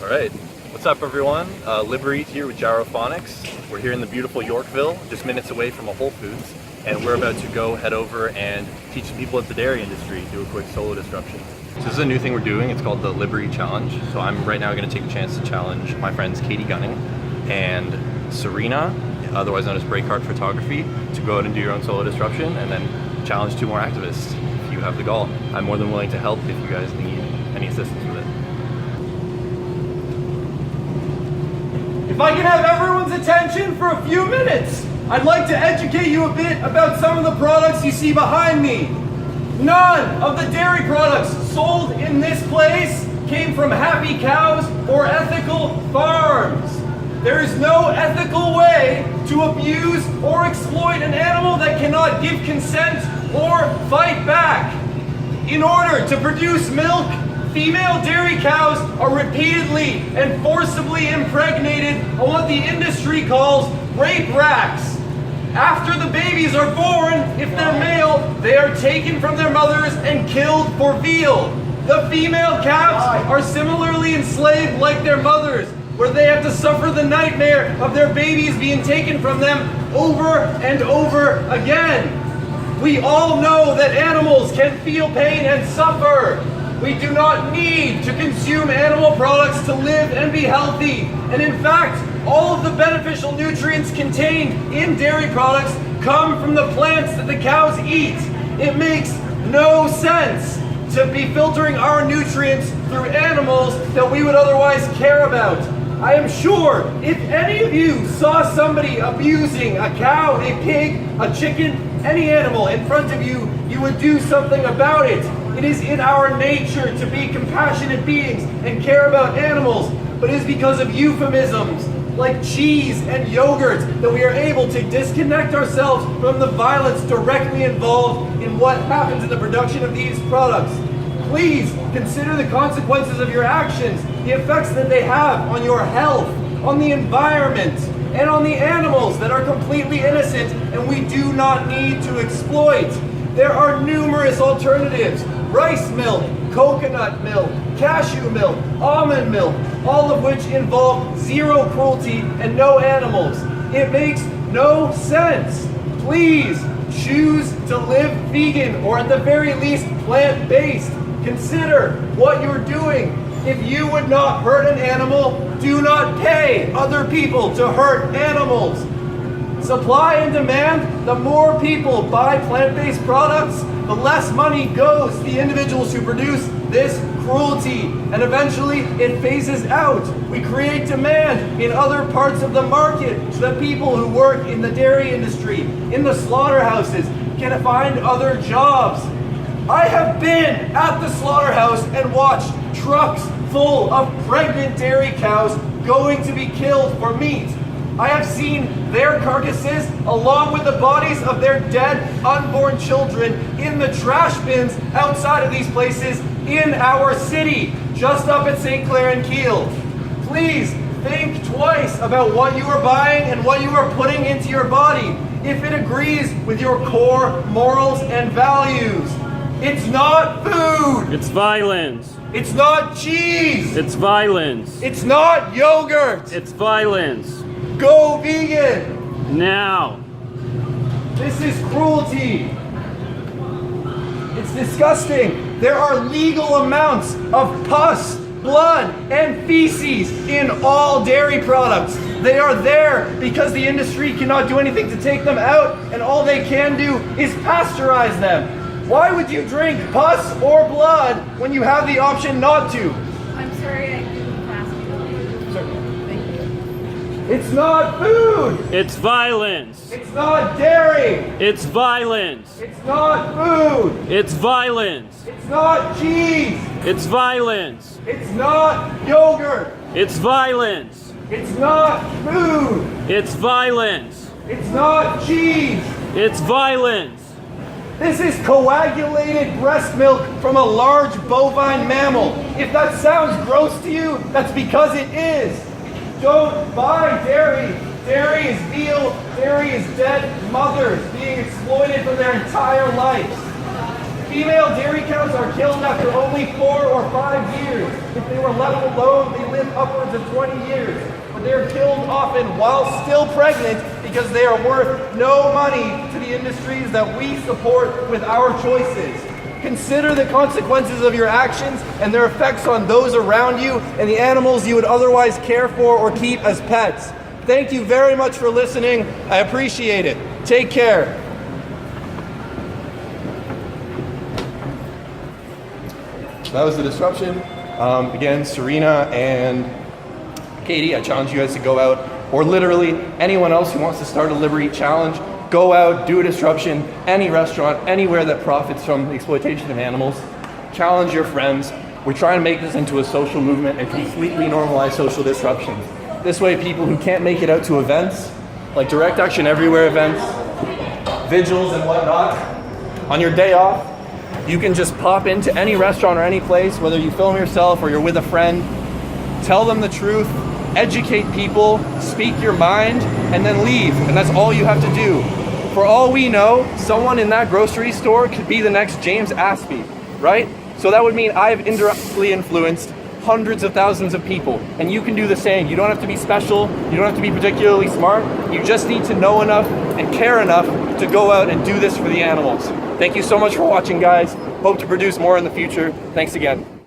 All right, what's up everyone? LiberEAT here with Jairo. We're here in the beautiful Yorkville, just minutes away from a Whole Foods, and we're about to go head over and teach the people at the dairy industry, do a quick solo disruption. So this is a new thing we're doing, it's called the LiberEAT Challenge. So I'm right now going to take a chance to challenge my friends Katie Gunning and Serena, otherwise known as Breakheart Photography, to go out and do your own solo disruption and then challenge 2 more activists if you have the gall. I'm more than willing to help if you guys need any assistance with it. If I can have everyone's attention for a few minutes, I'd like to educate you a bit about some of the products you see behind me. None of the dairy products sold in this place came from happy cows or ethical farms. There is no ethical way to abuse or exploit an animal that cannot give consent or fight back. In order to produce milk, female dairy cows are repeatedly and forcibly impregnated on what the industry calls rape racks. After the babies are born, if they're male, they are taken from their mothers and killed for veal. The female calves are similarly enslaved like their mothers, where they have to suffer the nightmare of their babies being taken from them over and over again. We all know that animals can feel pain and suffer. We do not need to consume animal products to live and be healthy. And in fact, all of the beneficial nutrients contained in dairy products come from the plants that the cows eat. It makes no sense to be filtering our nutrients through animals that we would otherwise care about. I am sure if any of you saw somebody abusing a cow, a pig, a chicken, any animal in front of you, you would do something about it. It is in our nature to be compassionate beings and care about animals, but it is because of euphemisms like cheese and yogurt that we are able to disconnect ourselves from the violence directly involved in what happens in the production of these products. Please consider the consequences of your actions, the effects that they have on your health, on the environment, and on the animals that are completely innocent and we do not need to exploit. There are numerous alternatives: rice milk, coconut milk, cashew milk, almond milk, all of which involve zero cruelty and no animals. It makes no sense. Please choose to live vegan or at the very least plant-based. Consider what you're doing. If you would not hurt an animal, do not pay other people to hurt animals. Supply and demand, the more people buy plant-based products, the less money goes to the individuals who produce this cruelty, and eventually it phases out. We create demand in other parts of the market so that people who work in the dairy industry, in the slaughterhouses, can find other jobs. I have been at the slaughterhouse and watched trucks full of pregnant dairy cows going to be killed for meat. I have seen their carcasses along with the bodies of their dead unborn children in the trash bins outside of these places in our city, just up at St. Clair and Kiel. Please think twice about what you are buying and what you are putting into your body, if it agrees with your core morals and values. It's not food. It's violence. It's not cheese. It's violence. It's not yogurt. It's violence. Go vegan. Now. This is cruelty. It's disgusting. There are legal amounts of pus, blood, and feces in all dairy products. They are there because the industry cannot do anything to take them out, and all they can do is pasteurize them. Why would you drink pus or blood when you have the option not to? I'm sorry, I didn't ask you. Thank you. It's not food. It's violence. It's not dairy. It's violence. It's not food. It's violence. It's not cheese. It's violence. It's not yogurt. It's violence. It's not food. It's violence. It's not cheese. It's violence. This is coagulated breast milk from a large bovine mammal. If that sounds gross to you, that's because it is. Don't buy dairy. Dairy is veal. Dairy is dead mothers being exploited for their entire lives. Female dairy cows are killed after only 4 or 5 years. If they were left alone, they live upwards of 20 years. But they're killed often while still pregnant because they are worth no money to the industries that we support with our choices. Consider the consequences of your actions and their effects on those around you and the animals you would otherwise care for or keep as pets. Thank you very much for listening. I appreciate it. Take care. That was the disruption. Again, Serena and Katie, I challenge you guys to go out, or literally anyone else who wants to start a LiberEAT challenge, go out, do a disruption, any restaurant, anywhere that profits from the exploitation of animals. Challenge your friends. We're trying to make this into a social movement and completely normalize social disruptions. This way people who can't make it out to events, like direct action everywhere events, vigils and whatnot, on your day off, you can just pop into any restaurant or any place, whether you film yourself or you're with a friend, tell them the truth, educate people, speak your mind, and then leave. And that's all you have to do. For all we know, someone in that grocery store could be the next James Aspie, right? So that would mean I've indirectly influenced hundreds of thousands of people, and you can do the same. You don't have to be special, you don't have to be particularly smart, you just need to know enough and care enough to go out and do this for the animals. Thank you so much for watching, guys. Hope to produce more in the future. Thanks again.